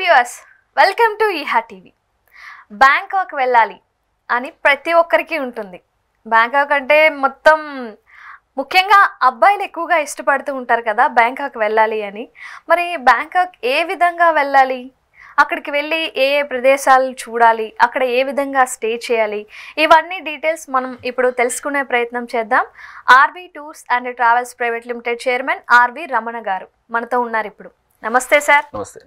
Viewers, welcome to Eeha TV. Bangkok వెళ్ళాలి అని ప్రతి ఒక్కరికి ఉంటుంది. బ్యాంకాక్ అంటే మొత్తం ముఖ్యంగా అబ్బాయిలు ఎక్కువగా ఇష్టపడుతూ ఉంటారు కదా బ్యాంకాక్ వెళ్ళాలి అని. మరి బ్యాంకాక్ ఏ విధంగా వెళ్ళాలి, అక్కడికి వెళ్ళి ఏ ఏ ప్రదేశాలు చూడాలి, అక్కడ ఏ విధంగా స్టే చేయాలి, ఇవన్నీ డీటెయిల్స్ మనం ఇప్పుడు తెలుసుకునే ప్రయత్నం చేద్దాం. RV tours and travels private limited chairman RV Ramana గారు మనతో ఉన్నారు ఇప్పుడు. నమస్తే సార్. నమస్తే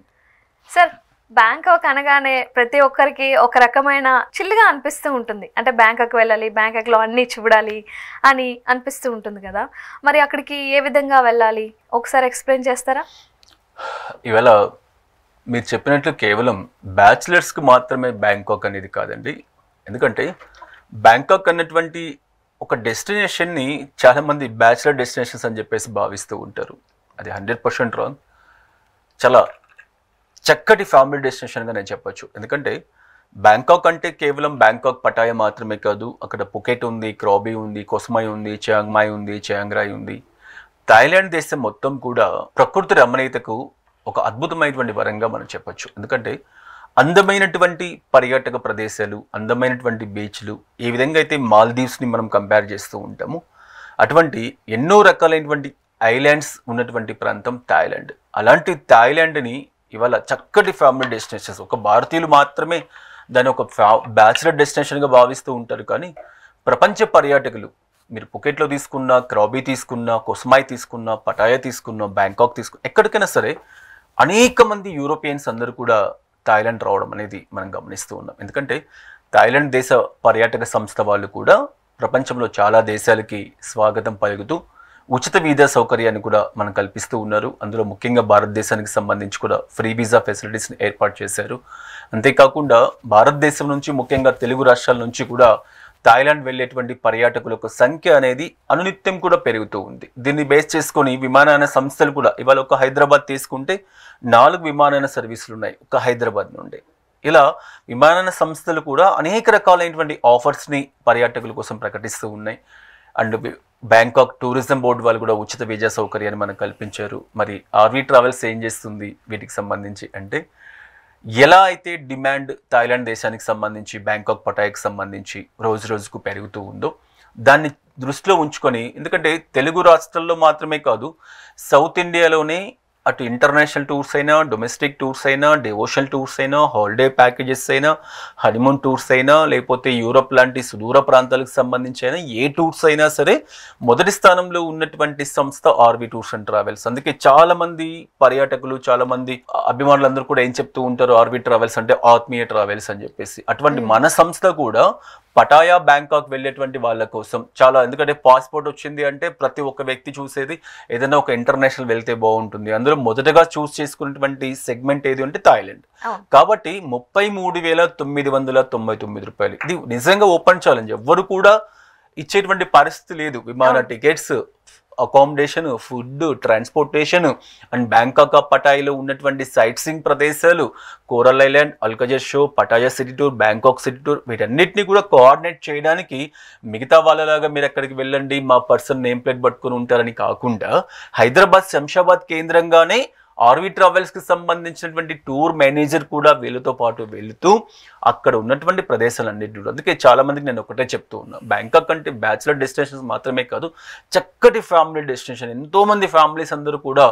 సార్, బ్యాంకాక్ అనగానే ప్రతి ఒక్కరికి ఒక రకమైన చిల్లుగా అనిపిస్తూ ఉంటుంది. అంటే బ్యాంకాక్ వెళ్ళాలి, బ్యాంకాక్లో అన్నీ చూడాలి అని అనిపిస్తూ ఉంటుంది కదా. మరి అక్కడికి ఏ విధంగా వెళ్ళాలి ఒకసారి ఎక్స్ప్లెయిన్ చేస్తారా? ఇవాళ మీరు చెప్పినట్లు కేవలం బ్యాచిలర్స్కి మాత్రమే బ్యాంకాక్ అనేది కాదండి. ఎందుకంటే బ్యాంకాక్ అన్నటువంటి ఒక డెస్టినేషన్ని చాలామంది బ్యాచిలర్ డెస్టినేషన్స్ అని చెప్పేసి భావిస్తూ ఉంటారు. అది 100% రాంగ్. చాలా చక్కటి ఫ్యామిలీ డెస్టినేషన్గా నేను చెప్పొచ్చు. ఎందుకంటే బ్యాంకాక్ అంటే కేవలం బ్యాంకాక్ పటాయా మాత్రమే కాదు. అక్కడ పుకెట్ ఉంది, క్రాబీ ఉంది, కొస్మాయ్ ఉంది, చియాంగ్మాయ్ ఉంది, చియాంగ్రాయ్ ఉంది. థాయిలాండ్ దేశం మొత్తం కూడా ప్రకృతి రమణీయతకు ఒక అద్భుతమైనటువంటి వరంగా మనం చెప్పొచ్చు. ఎందుకంటే అందమైనటువంటి పర్యాటక ప్రదేశాలు, అందమైనటువంటి బీచ్లు, ఏ విధంగా అయితే మాల్దీవ్స్ని మనం కంపేర్ చేస్తూ ఉంటాము, అటువంటి ఎన్నో రకాలైనటువంటి ఐలాండ్స్ ఉన్నటువంటి ప్రాంతం థాయిలాండ్. అలాంటి థాయిలాండ్ని ఇవాళ చక్కటి ఫ్యామిలీ డెస్టినేషన్స్, ఒక భారతీయులు మాత్రమే దాన్ని ఒక బ్యాచిలర్ డెస్టినేషన్గా భావిస్తూ ఉంటారు. కానీ ప్రపంచ పర్యాటకులు, మీరు పుకెట్లో తీసుకున్నా, క్రాబీ తీసుకున్నా, కొస్మాయ్ తీసుకున్నా, పటాయా తీసుకున్నా, బ్యాంకాక్ తీసుకున్నా, ఎక్కడికైనా సరే అనేక మంది యూరోపియన్స్ అందరూ కూడా థాయిలాండ్ రావడం అనేది మనం గమనిస్తూ ఉన్నాం. ఎందుకంటే థాయిలాండ్ దేశ పర్యాటక సంస్థ వాళ్ళు కూడా ప్రపంచంలో చాలా దేశాలకి స్వాగతం పలుకుతూ ఉచిత వీసా సౌకర్యాన్ని కూడా మనం కల్పిస్తూ ఉన్నారు. అందులో ముఖ్యంగా భారతదేశానికి సంబంధించి కూడా ఫ్రీ వీసా ఫెసిలిటీస్ని ఏర్పాటు చేశారు. అంతేకాకుండా భారతదేశం నుంచి, ముఖ్యంగా తెలుగు రాష్ట్రాల నుంచి కూడా థాయిలాండ్ వెళ్ళేటువంటి పర్యాటకులకు సంఖ్య అనేది అనునిత్యం కూడా పెరుగుతూ ఉంది. దీన్ని బేస్ చేసుకొని విమానయాన సంస్థలు కూడా ఇవాళ ఒక హైదరాబాద్ తీసుకుంటే 4 విమానయాన సర్వీసులు ఉన్నాయి ఒక హైదరాబాద్ నుండి. ఇలా విమానయాన సంస్థలు కూడా అనేక రకాలైనటువంటి ఆఫర్స్ని పర్యాటకుల కోసం ప్రకటిస్తూ ఉన్నాయి. అండ్ బ్యాంకాక్ టూరిజం బోర్డు వాళ్ళు కూడా ఉచిత వీసా సౌకర్యాన్ని మనకు కల్పించారు. మరి ఆర్వీ ట్రావెల్స్ ఏం చేస్తుంది వీటికి సంబంధించి అంటే, ఎలా అయితే డిమాండ్ థాయిలాండ్ దేశానికి సంబంధించి, బ్యాంకాక్ పటాయాకి సంబంధించి రోజు రోజుకు పెరుగుతూ ఉందో దాన్ని దృష్టిలో ఉంచుకొని, ఎందుకంటే తెలుగు రాష్ట్రాల్లో మాత్రమే కాదు, సౌత్ ఇండియాలోనే అటు ఇంటర్నేషనల్ టూర్స్ అయినా, డొమెస్టిక్ టూర్స్ అయినా, డివోషనల్ టూర్స్ అయినా, హాలిడే ప్యాకేజెస్ అయినా, హనీమూన్ టూర్స్ అయినా, లేకపోతే యూరోప్ లాంటి సుదూర ప్రాంతాలకు సంబంధించి అయినా, ఏ టూర్స్ అయినా సరే మొదటి స్థానంలో ఉన్నటువంటి సంస్థ ఆర్వి టూర్స్ అండ్ ట్రావెల్స్. అందుకే చాలామంది పర్యాటకులు, చాలామంది అభిమానులందరూ కూడా ఏం చెప్తూ ఉంటారు, ఆర్వి ట్రావెల్స్ అంటే ఆత్మీయ ట్రావెల్స్ అని చెప్పేసి. అటువంటి మన సంస్థ కూడా పటాయా, బ్యాంకాక్ వెళ్ళేటువంటి వాళ్ళ కోసం చాలా, ఎందుకంటే పాస్పోర్ట్ వచ్చింది అంటే ప్రతి ఒక్క వ్యక్తి చూసేది ఏదైనా ఒక ఇంటర్నేషనల్ వెళ్తే బాగుంటుంది. అందులో మొదటగా చూస్ చేసుకున్నటువంటి సెగ్మెంట్ ఏది అంటే థాయిలాండ్. కాబట్టి 33,999 రూపాయలు. ఇది నిజంగా ఓపెన్ ఛాలెంజ్. ఎవ్వరు కూడా ఇచ్చేటువంటి పరిస్థితి లేదు. విమాన tickets, accommodation, food, transportation and Bangkok పటాయిలో ఉన్నటువంటి సైట్ సీయింగ్ ప్రదేశాలు, coral island, Alcazar show, Pattaya city tour, Bangkok city tour, వీటన్నిటిని కూడా కోఆర్డినేట్ చేయడానికి మిగతా వాళ్ళలాగా మీరు ఎక్కడికి వెళ్ళండి మా పర్సన్ నేమ్ ప్లేట్ పట్టుకుని ఉంటారని కాకుండా, హైదరాబాద్, శంషాబాద్ కేంద్రంగానే ఆర్వి ట్రావెల్స్కి సంబంధించినటువంటి టూర్ మేనేజర్ కూడా వీళ్ళతో పాటు వెళుతూ అక్కడ ఉన్నటువంటి ప్రదేశాలన్నింటి. అందుకే చాలామందికి నేను ఒకటే చెప్తూ ఉన్నా, బ్యాంకాక్ అంటే బ్యాచిలర్ డెస్టినేషన్స్ మాత్రమే కాదు, చక్కటి ఫ్యామిలీ డెస్టినేషన్. ఎంతోమంది ఫ్యామిలీస్ అందరూ కూడా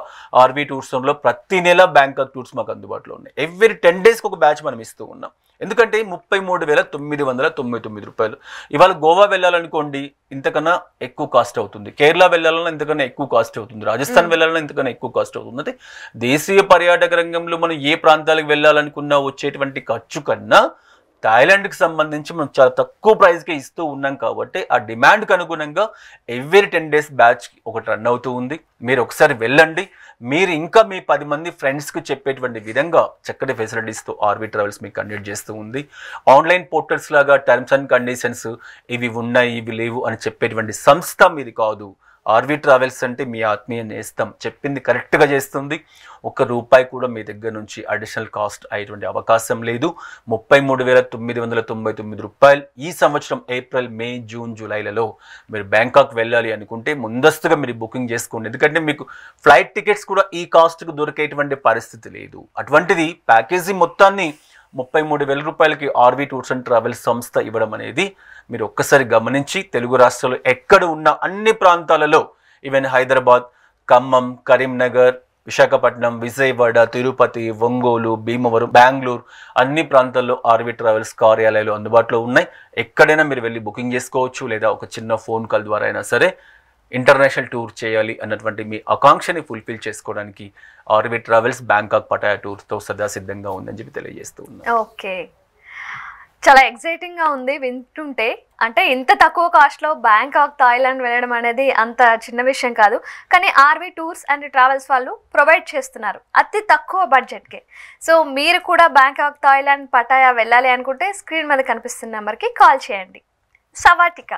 ఆర్వి టూర్స్లో ప్రతి నెల బ్యాంకాక్ టూర్స్ మాకు అందుబాటులో ఉన్నాయి. ఎవ్రీ 10 డేస్కి ఒక బ్యాచ్ మనం ఇస్తూ ఉన్నాం. ఎందుకంటే 33,999 రూపాయలు. ఇవాళ గోవా వెళ్ళాలనుకోండి ఇంతకన్నా ఎక్కువ కాస్ట్ అవుతుంది, కేరళ వెళ్ళాలన్నా ఇంతకన్నా ఎక్కువ కాస్ట్ అవుతుంది, రాజస్థాన్ వెళ్ళాలన్నా ఇంతకన్నా ఎక్కువ కాస్ట్ అవుతుంది. అంటే దేశీయ పర్యాటక రంగంలో మనం ఏ ప్రాంతాలకు వెళ్ళాలనుకున్నా వచ్చేటువంటి ఖర్చు కన్నా థాయిలాండ్కి సంబంధించి మనం చాలా తక్కువ ప్రైస్కి ఇస్తూ ఉన్నాం. కాబట్టి ఆ డిమాండ్కి అనుగుణంగా ఎవ్రీ 10 డేస్ బ్యాచ్ ఒకటి రన్ అవుతూ ఉంది. మీరు ఒకసారి వెళ్ళండి. మీరు ఇంకా మీ 10 మంది ఫ్రెండ్స్కి చెప్పేటువంటి విధంగా చక్కటి ఫెసిలిటీస్తో ఆర్వి ట్రావెల్స్ మీకు కండక్ట్ చేస్తూ ఉంది. ఆన్లైన్ పోర్టల్స్ లాగా టర్మ్స్ అండ్ కండిషన్స్ ఇవి ఉన్నాయి, ఇవి లేవు అని చెప్పేటువంటి సంస్థ మీది కాదు. ఆర్వి ట్రావెల్స్ అంటే మీ ఆత్మీయ నేస్తం, చెప్పింది కరెక్ట్గా చేస్తుంది. ₹1 కూడా మీ దగ్గర నుంచి అడిషనల్ కాస్ట్ అయ్యేటువంటి అవకాశం లేదు. ₹33,999 ఈ సంవత్సరం ఏప్రిల్, మే, జూన్, జూలైలలో మీరు బ్యాంకాక్ వెళ్ళాలి అనుకుంటే ముందస్తుగా మీరు బుకింగ్ చేసుకోండి. ఎందుకంటే మీకు ఫ్లైట్ టికెట్స్ కూడా ఈ కాస్ట్కు దొరికేటువంటి పరిస్థితి లేదు. అటువంటిది ప్యాకేజీ మొత్తాన్ని ₹33,000 ఆర్వి టూర్స్ అండ్ ట్రావెల్స్ సంస్థ ఇవ్వడం అనేది మీరు ఒక్కసారి గమనించి, తెలుగు రాష్ట్రాలు ఎక్కడ ఉన్న అన్ని ప్రాంతాలలో, ఈవెన్ హైదరాబాద్, ఖమ్మం, కరీంనగర్, విశాఖపట్నం, విజయవాడ, తిరుపతి, ఒంగోలు, భీమవరం, బెంగళూరు అన్ని ప్రాంతాల్లో ఆర్వి ట్రావెల్స్ కార్యాలయాలు అందుబాటులో ఉన్నాయి. ఎక్కడైనా మీరు వెళ్ళి బుకింగ్ చేసుకోవచ్చు, లేదా ఒక చిన్న ఫోన్ కాల్ ద్వారా అయినా సరే ఇంటర్నేషనల్ టూర్ చేయాలి అన్నటువంటి మీ ఆకాంక్షని ఫుల్ఫిల్ చేసుకోవడానికి ఆర్వి ట్రావెల్స్ బ్యాంకాక్ పటాయా టూర్తో సదా సిద్ధంగా ఉందని చెప్పి తెలియజేస్తూ ఉన్నాను. ఓకే, చాలా ఎక్సైటింగ్గా ఉంది వింటుంటే. అంటే ఇంత తక్కువ కాస్ట్లో బ్యాంకాక్, థాయిలాండ్ వెళ్ళడం అనేది అంత చిన్న విషయం కాదు. కానీ ఆర్వి టూర్స్ అండ్ ట్రావెల్స్ వాళ్ళు ప్రొవైడ్ చేస్తున్నారు అతి తక్కువ బడ్జెట్కే. సో మీరు కూడా బ్యాంకాక్, థాయిలాండ్, పటాయా వెళ్ళాలి అనుకుంటే స్క్రీన్ మీద కనిపిస్తున్న నెంబర్కి కాల్ చేయండి. సవాటిక.